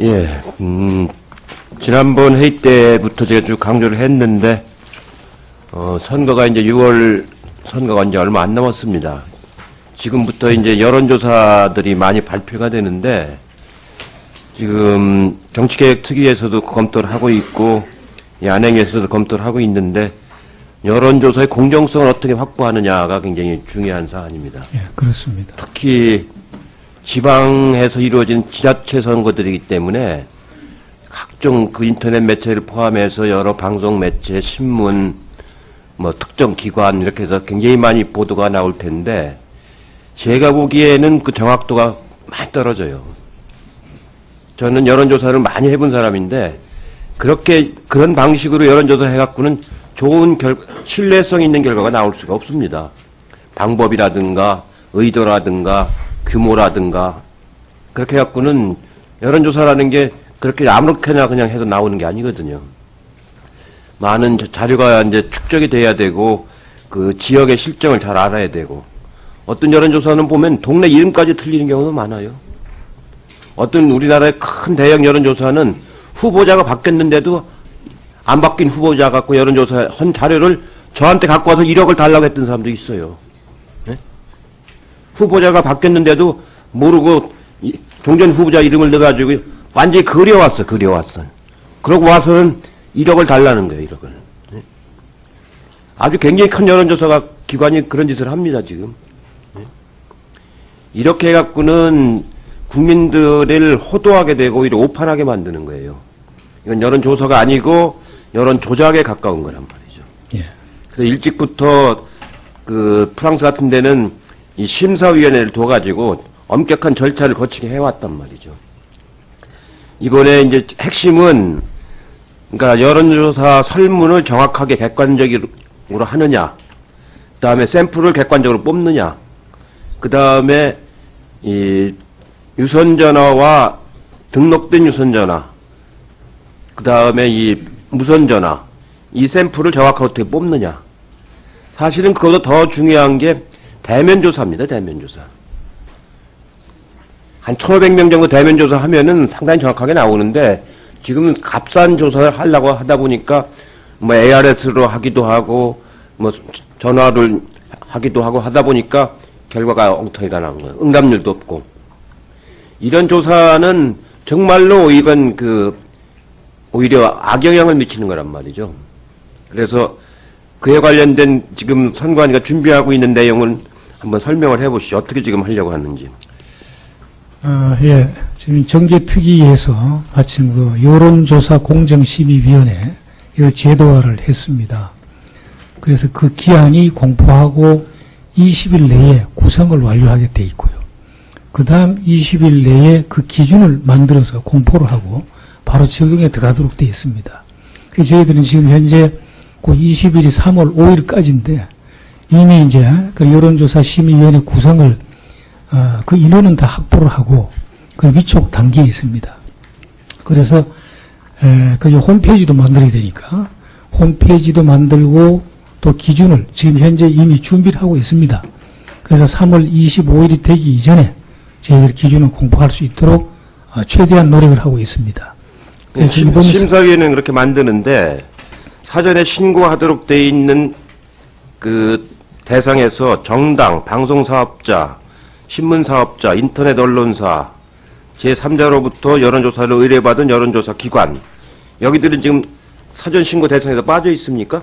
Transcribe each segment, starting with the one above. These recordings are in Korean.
예, 지난번 회의 때부터 제가 쭉 강조를 했는데, 선거가 이제 6월 선거가 이제 얼마 안 남았습니다. 지금부터 이제 여론조사들이 많이 발표가 되는데, 지금 정치개혁특위에서도 검토를 하고 있고, 안행에서도 검토를 하고 있는데, 여론조사의 공정성을 어떻게 확보하느냐가 굉장히 중요한 사안입니다. 예, 그렇습니다. 특히 지방에서 이루어진 지자체 선거들이기 때문에 각종 그 인터넷 매체를 포함해서 여러 방송 매체, 신문, 뭐 특정 기관 이렇게 해서 굉장히 많이 보도가 나올 텐데 제가 보기에는 그 정확도가 많이 떨어져요. 저는 여론조사를 많이 해본 사람인데 그런 방식으로 여론조사 해갖고는 좋은 신뢰성 있는 결과가 나올 수가 없습니다. 방법이라든가 의도라든가 규모라든가 그렇게 해갖고는 여론조사라는 게 그렇게 아무렇게나 그냥 해서 나오는 게 아니거든요. 많은 자료가 이제 축적이 돼야 되고 그 지역의 실정을 잘 알아야 되고 어떤 여론조사는 보면 동네 이름까지 틀리는 경우도 많아요. 어떤 우리나라의 큰 대형 여론조사는 후보자가 바뀌었는데도 안 바뀐 후보자 갖고 여론조사 한 자료를 저한테 갖고 와서 1억을 달라고 했던 사람도 있어요. 네? 후보자가 바뀌었는데도 모르고 종전 후보자 이름을 넣어가지고 완전히 그려왔어. 그러고 와서는 1억을 달라는 거예요, 1억을. 네? 아주 굉장히 큰 여론조사 기관이 그런 짓을 합니다, 지금. 네? 이렇게 해갖고는 국민들을 호도하게 되고 오히려 오판하게 만드는 거예요. 이건 여론조사가 아니고 여론조작에 가까운 거란 말이죠. 예. 그래서 일찍부터 그 프랑스 같은 데는 이 심사위원회를 둬가지고 엄격한 절차를 거치게 해왔단 말이죠. 이번에 이제 핵심은 그러니까 여론조사 설문을 정확하게 객관적으로 하느냐, 그 다음에 샘플을 객관적으로 뽑느냐, 그 다음에 이 유선전화와 등록된 유선전화, 그 다음에 이 무선전화, 이 샘플을 정확하게 어떻게 뽑느냐. 사실은 그것보다 더 중요한 게 대면조사입니다, 대면조사. 한 1,500명 정도 대면조사 하면은 상당히 정확하게 나오는데, 지금은 값싼 조사를 하려고 하다 보니까, 뭐 ARS로 하기도 하고, 뭐 전화를 하기도 하고 하다 보니까 결과가 엉터리가 나온 거예요. 응답률도 없고. 이런 조사는 정말로 이건 오히려 악영향을 미치는 거란 말이죠. 그래서 그에 관련된 지금 선관위가 준비하고 있는 내용을 한번 설명을 해보시죠. 어떻게 지금 하려고 하는지. 예. 지금 정계특위에서 마침 그 여론조사 공정심의위원회 이 제도화를 했습니다. 그래서 그 기한이 공포하고 20일 내에 구성을 완료하게 돼 있고요. 그 다음 20일 내에 그 기준을 만들어서 공포를 하고 바로 적용에 들어가도록 되어 있습니다. 그래서 저희들은 지금 현재 그 20일이 3월 5일까지인데 이미 이제 그 여론조사 심의위원회 구성을 그 인원은 다 확보를 하고 그 위촉 단계에 있습니다. 그래서 그 홈페이지도 만들어야 되니까 홈페이지도 만들고 또 기준을 지금 현재 이미 준비를 하고 있습니다. 그래서 3월 25일이 되기 이전에 저희들 기준을 공포할 수 있도록 최대한 노력을 하고 있습니다. 그래서 심사위원회는 그렇게 만드는데 사전에 신고하도록 돼 있는 그 대상에서 정당, 방송사업자, 신문사업자, 인터넷 언론사, 제3자로부터 여론조사를 의뢰받은 여론조사 기관 여기들은 지금 사전 신고 대상에서 빠져 있습니까?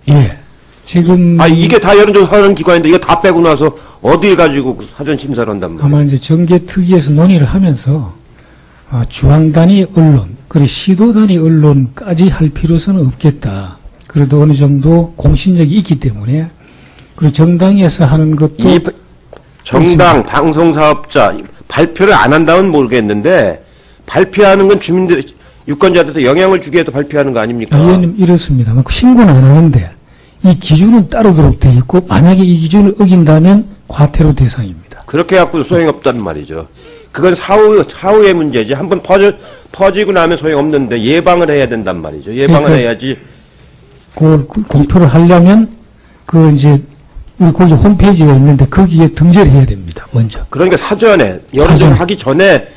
예. 지금 이게 다 여론조사하는 기관인데 이거 다 빼고 나서 어딜 가지고 사전 심사를 한단 말이에요? 아마 이제 정계특위에서 논의를 하면서 중앙단위 언론, 그리고 시도단위 언론까지 할 필요성은 없겠다. 그래도 어느 정도 공신력이 있기 때문에 그리고 정당에서 하는 것도 정당, 방송사업자 발표를 안 한다면 모르겠는데 발표하는 건 주민들, 유권자들한테 영향을 주기 위해서 발표하는 거 아닙니까? 의원님 이렇습니다. 신고는 안 하는데 이 기준은 따르도록 되어 있고 만약에 이 기준을 어긴다면 과태료 대상입니다. 그렇게 해갖고 소용없단 말이죠. 그건 사후의 문제지. 한번 퍼지고 나면 소용없는데 예방을 해야 된단 말이죠. 예방을 해야지. 그걸 공표를 하려면 이제 거기 홈페이지가 있는데 거기에 등재를 해야 됩니다. 먼저. 그러니까 사전에 여론조사 하기 전에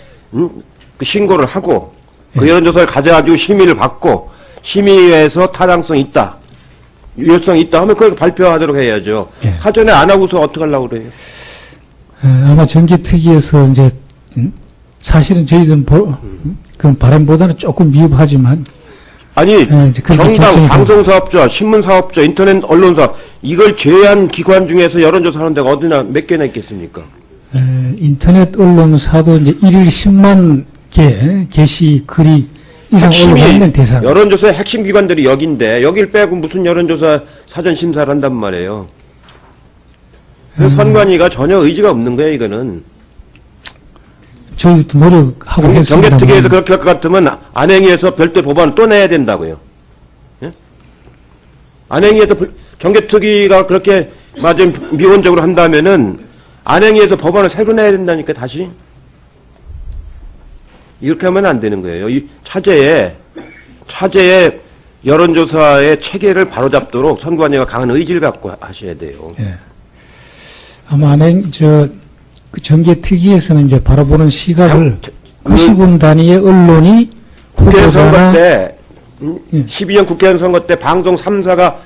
그 신고를 하고 그 예. 여론조사를 가져가지고 심의를 받고 심의에서 타당성이 있다, 유효성이 있다 하면 그걸 발표하도록 해야죠. 예. 사전에 안 하고서 어떡하려고 그래요? 아마 정기특위에서 이제 사실은 저희들은 그 바람보다는 조금 미흡하지만 아니, 이제 그렇게 정당, 결정이 방송사업자, 신문사업자, 인터넷 언론사 이걸 제외한 기관 중에서 여론조사 하는 데가 어디나 몇 개나 있겠습니까? 인터넷 언론사도 이제 1일 10만 개 게시 글이 이상 올라가 있는 대상. 여론조사의 핵심 기관들이 여기인데 여길 빼고 무슨 여론조사 사전 심사를 한단 말이에요. 그래서 선관위가 전혀 의지가 없는 거예요, 이거는. 저희도 노력하고 했습니다. 정개특위에서 그렇게 할 것 같으면 안행위에서 별도 법안을 또 내야 된다고요. 예? 안행위에서 정개특위가 그렇게 맞은 미온적으로 한다면은 안행위에서 법안을 새로 내야 된다니까 다시. 이렇게 하면 안 되는 거예요. 이 차제에 여론조사의 체계를 바로잡도록 선관위가 강한 의지를 갖고 하셔야 돼요. 예. 아마 그 정개특위에서는 이제 바라보는 시각을 그 시군 단위의 언론이 국회의원 선거 후보자나 때, 예. 12년 국회의원 선거 때 방송 3사가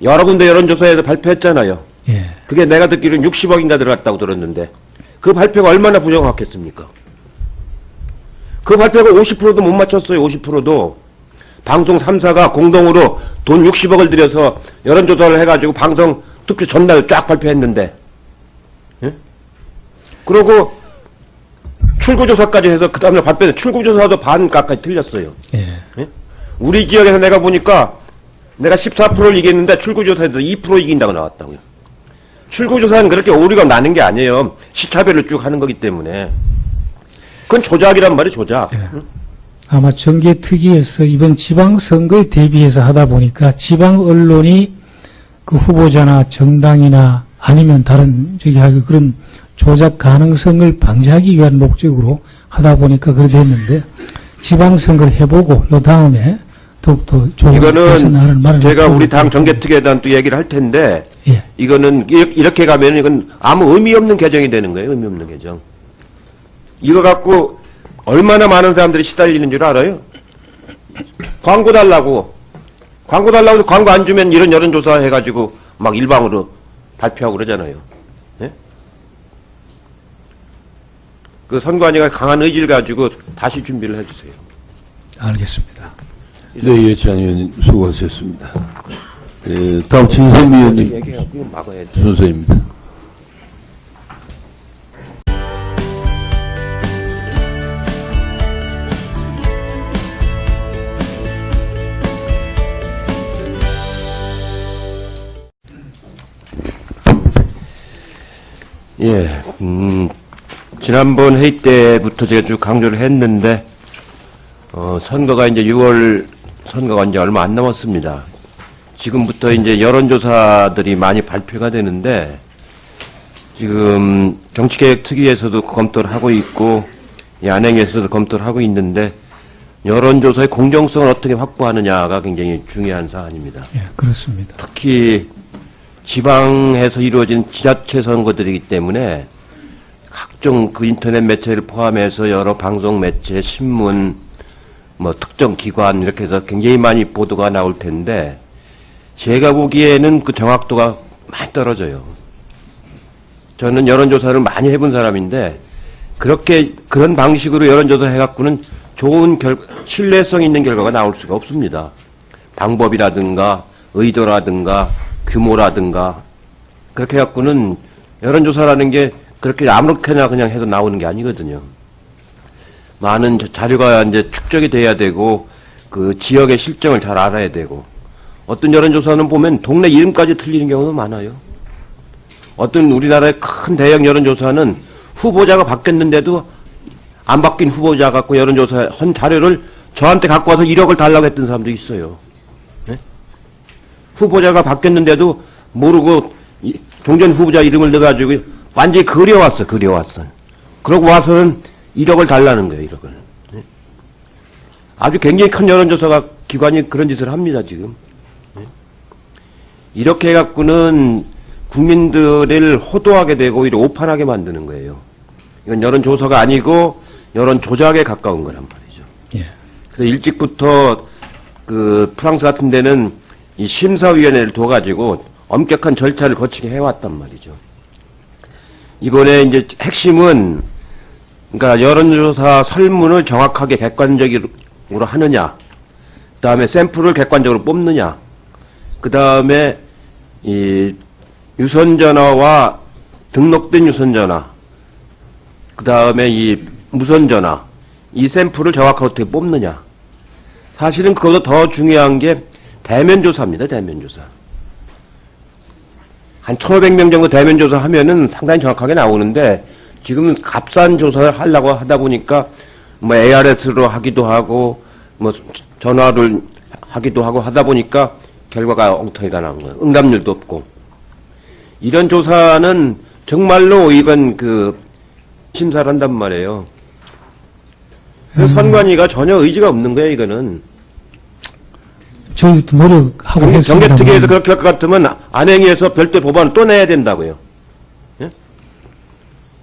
여러 군데 여론조사에서 발표했잖아요. 예. 그게 내가 듣기로는 60억인가 들어갔다고 들었는데 그 발표가 얼마나 부정확했습니까? 그 발표가 50%도 못 맞췄어요. 50%도. 방송 3사가 공동으로 돈 60억을 들여서 여론조사를 해가지고 방송 투표 전날 쫙 발표했는데, 예? 그러고 출구조사까지 해서 그 다음에 발표했는데 출구조사도 반 가까이 틀렸어요. 예. 예? 우리 지역에서 내가 보니까 내가 14%를 이겼는데 출구조사에서 2% 이긴다고 나왔다고요. 출구조사는 그렇게 오류가 나는 게 아니에요. 시차별로 쭉 하는 거기 때문에. 그건 조작이란 말이에요, 조작. 예. 아마 정개특위에서 이번 지방선거에 대비해서 하다 보니까 지방 언론이 그 후보자나 정당이나 아니면 다른 그런 조작 가능성을 방지하기 위한 목적으로 하다 보니까 그렇게 됐는데 지방선거를 해보고 요 다음에 더욱더 좋은 이거는 말을 제가 우리 당 정개특위에 대한 또 얘기를 할 텐데 예. 이거는 이렇게 가면 이건 아무 의미 없는 개정이 되는 거예요. 의미 없는 개정. 이거 갖고 얼마나 많은 사람들이 시달리는 줄 알아요? 광고 달라고 광고 안 주면 이런 여론조사 해가지고 막 일방으로 발표하고 그러잖아요. 예? 그 선관위가 강한 의지를 가지고 다시 준비를 해주세요. 알겠습니다. 네, 예찬 의원님 수고하셨습니다. 다음 진선미 의원님 얘기하고 막아야지. 순서입니다. 예, 지난번 회의 때부터 제가 쭉 강조를 했는데, 선거가 이제 6월 선거가 이제 얼마 안 남았습니다. 지금부터 이제 여론조사들이 많이 발표가 되는데, 지금 정치개혁특위에서도 검토를 하고 있고, 안행위에서도 검토를 하고 있는데, 여론조사의 공정성을 어떻게 확보하느냐가 굉장히 중요한 사안입니다. 예, 그렇습니다. 특히 지방에서 이루어진 지자체 선거들이기 때문에 각종 그 인터넷 매체를 포함해서 여러 방송 매체, 신문, 뭐 특정 기관 이렇게 해서 굉장히 많이 보도가 나올 텐데 제가 보기에는 그 정확도가 많이 떨어져요. 저는 여론조사를 많이 해본 사람인데 그런 방식으로 여론조사 해갖고는 좋은 신뢰성 있는 결과가 나올 수가 없습니다. 방법이라든가 의도라든가 규모라든가 그렇게 해갖고는 여론조사라는 게 그렇게 아무렇게나 그냥 해서 나오는 게 아니거든요. 많은 자료가 이제 축적이 돼야 되고 그 지역의 실정을 잘 알아야 되고 어떤 여론조사는 보면 동네 이름까지 틀리는 경우도 많아요. 어떤 우리나라의 큰 대형 여론조사는 후보자가 바뀌었는데도 안 바뀐 후보자 갖고 여론조사 한 자료를 저한테 갖고 와서 1억을 달라고 했던 사람도 있어요. 네? 후보자가 바뀌었는데도 모르고 종전 후보자 이름을 넣어가지고 완전히 그려왔어. 그러고 와서는 1억을 달라는 거예요. 1억을. 네? 아주 굉장히 큰 여론조사가 기관이 그런 짓을 합니다. 지금. 네? 이렇게 해갖고는 국민들을 호도하게 되고 오히려 오판하게 만드는 거예요. 이건 여론조사가 아니고 여론 조작에 가까운 거란 말이죠. 예. 그래서 일찍부터 그 프랑스 같은 데는 이 심사위원회를 둬가지고 엄격한 절차를 거치게 해왔단 말이죠. 이번에 이제 핵심은 그러니까 여론조사 설문을 정확하게 객관적으로 하느냐, 그 다음에 샘플을 객관적으로 뽑느냐, 그 다음에 이 유선전화와 등록된 유선전화, 그 다음에 이 무선전화, 이 샘플을 정확하게 어떻게 뽑느냐. 사실은 그것보다 더 중요한 게 대면조사입니다. 대면조사. 한 1,500명 정도 대면조사 하면은 상당히 정확하게 나오는데 지금은 값싼 조사를 하려고 하다 보니까 뭐 ARS로 하기도 하고 뭐 전화를 하기도 하고 하다 보니까 결과가 엉터리가 나온 거예요. 응답률도 없고. 이런 조사는 정말로 이건 그 심사를 한단 말이에요. 그래서 선관위가 전혀 의지가 없는 거예요, 이거는. 저희도 노력하고 했습니다. 정개특위에서 그렇게 할 것 같으면 안행위에서 별도 법안을 또 내야 된다고요. 예?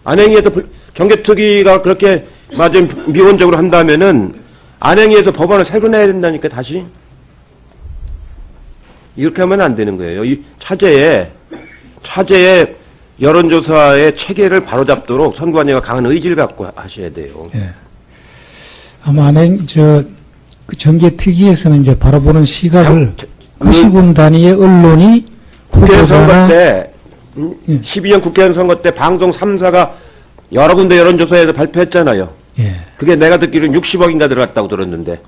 안행위에서 정개특위가 그렇게 맞으면 미온적으로 한다면은 안행위에서 법안을 새로 내야 된다니까 다시. 이렇게 하면 안 되는 거예요. 이 차제에 여론조사의 체계를 바로잡도록 선관위가 강한 의지를 갖고 하셔야 돼요. 예. 아마 그 정개특위에서는 이제 바라보는 시각을 90원 단위의 언론이 국회의원 선거 때, 예. 12년 국회의원 선거 때 방송 3사가 여러 군데 여론조사에서 발표했잖아요. 예. 그게 내가 듣기로는 60억인가 들어갔다고 들었는데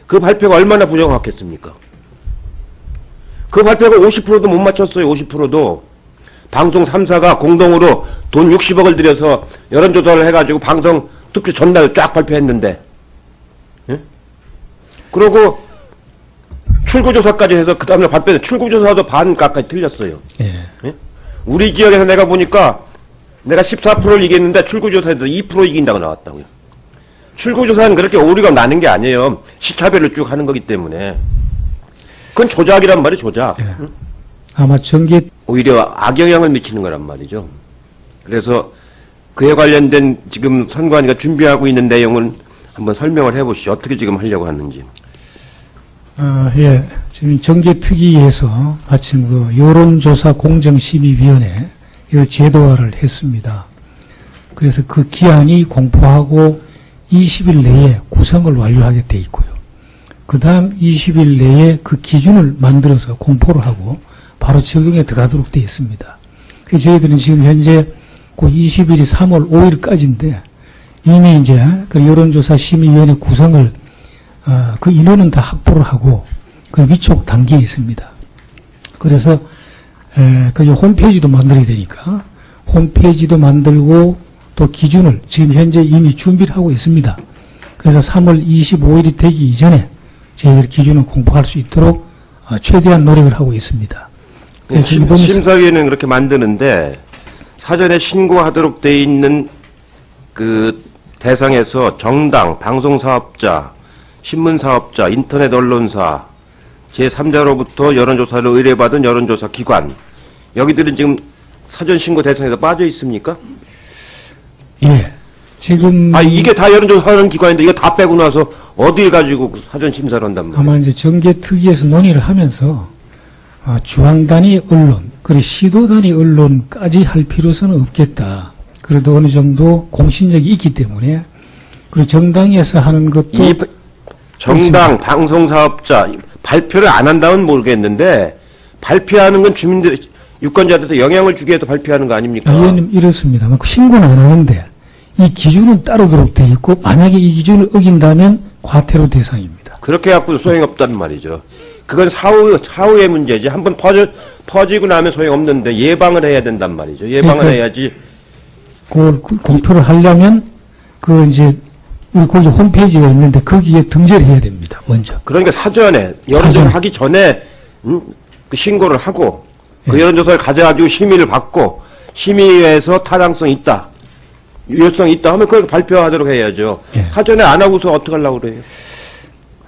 그 발표가 얼마나 부정확했습니까? 그 발표가 50%도 못 맞췄어요. 50%도. 방송 3사가 공동으로 돈 60억을 들여서 여론조사를 해가지고 방송 특히 전날 쫙 발표했는데, 예? 그러고 출구조사까지 해서 그 다음에 발표했는데 출구조사도 반까지 틀렸어요. 예. 예? 우리 지역에서 내가 보니까 내가 14%를 이겼는데 출구조사에서 2% 이긴다고 나왔다고요. 출구조사는 그렇게 오류가 나는 게 아니에요. 시차별로 쭉 하는 거기 때문에. 그건 조작이란 말이에요, 조작. 예. 아마 오히려 악영향을 미치는 거란 말이죠. 그래서 그에 관련된 지금 선관위가 준비하고 있는 내용은 한번 설명을 해보시죠. 어떻게 지금 하려고 하는지. 예. 지금 정개특위에서 마침 그 여론조사 공정심의위원회 이 제도화를 했습니다. 그래서 그 기한이 공포하고 20일 내에 구성을 완료하게 돼 있고요. 그 다음 20일 내에 그 기준을 만들어서 공포를 하고 바로 적용에 들어가도록 되어 있습니다. 그래서 저희들은 지금 현재 그 20일이 3월 5일까지인데 이미 이제 그 여론조사 심의위원회 구성을 그 인원은 다 확보를 하고 그 위촉 단계에 있습니다. 그래서 그 홈페이지도 만들어야 되니까 홈페이지도 만들고 또 기준을 지금 현재 이미 준비를 하고 있습니다. 그래서 3월 25일이 되기 이전에 저희들 기준을 공포할 수 있도록 최대한 노력을 하고 있습니다. 그래서 이번 심사위원회는 그렇게 만드는데 사전에 신고하도록 돼 있는 그 대상에서 정당, 방송사업자, 신문사업자, 인터넷 언론사, 제3자로부터 여론조사를 의뢰받은 여론조사 기관, 여기들은 지금 사전 신고 대상에서 빠져 있습니까? 예. 지금 이게 다 여론조사하는 기관인데 이거 다 빼고 나서 어딜 가지고 사전 심사를 한단 말이에요? 아마 이제 정개특위에서 논의를 하면서 중앙 단위 언론, 그리고 시도 단위 언론까지 할 필요성은 없겠다. 그래도 어느 정도 공신력이 있기 때문에 그리고 정당에서 하는 것도 정당, 방송사업자 발표를 안 한다면 모르겠는데 발표하는 건 주민들, 유권자들한테 영향을 주기 위해서 발표하는 거 아닙니까? 의원님 이렇습니다. 신고는 안 하는데 이 기준은 따르도록 되어 있고 만약에 이 기준을 어긴다면 과태료 대상입니다. 그렇게 갖고 소용없단 말이죠. 그건 사후의 문제지. 한번 퍼지고 나면 소용없는데 예방을 해야 된단 말이죠. 예방을 해야지. 그걸 공표를 하려면 거기 홈페이지가 있는데 거기에 등재를 해야 됩니다. 먼저. 그러니까 사전에 여론조사 하기 전에 그 신고를 하고 그 여론조사를 가져가지고 심의를 받고 심의에서 타당성이 있다, 유효성이 있다 하면 그걸 발표하도록 해야죠. 사전에 안 하고서 어떻게 하려고 그래요?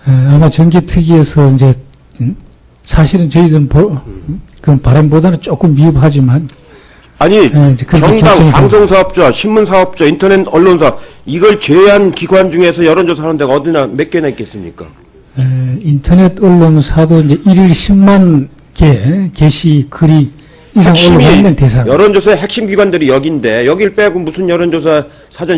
아마 정개특위에서 이제 사실은 저희들은 그 바람보다는 조금 미흡하지만 정당, 방송사업자, 신문사업자, 인터넷 언론사 이걸 제외한 기관 중에서 여론조사 하는 데가 어디나 몇 개나 있겠습니까? 인터넷 언론사도 이제 1일 10만 개 게시 글이 이상 올라와 있는 대상. 여론조사의 핵심 기관들이 여기인데 여길 빼고 무슨 여론조사 사전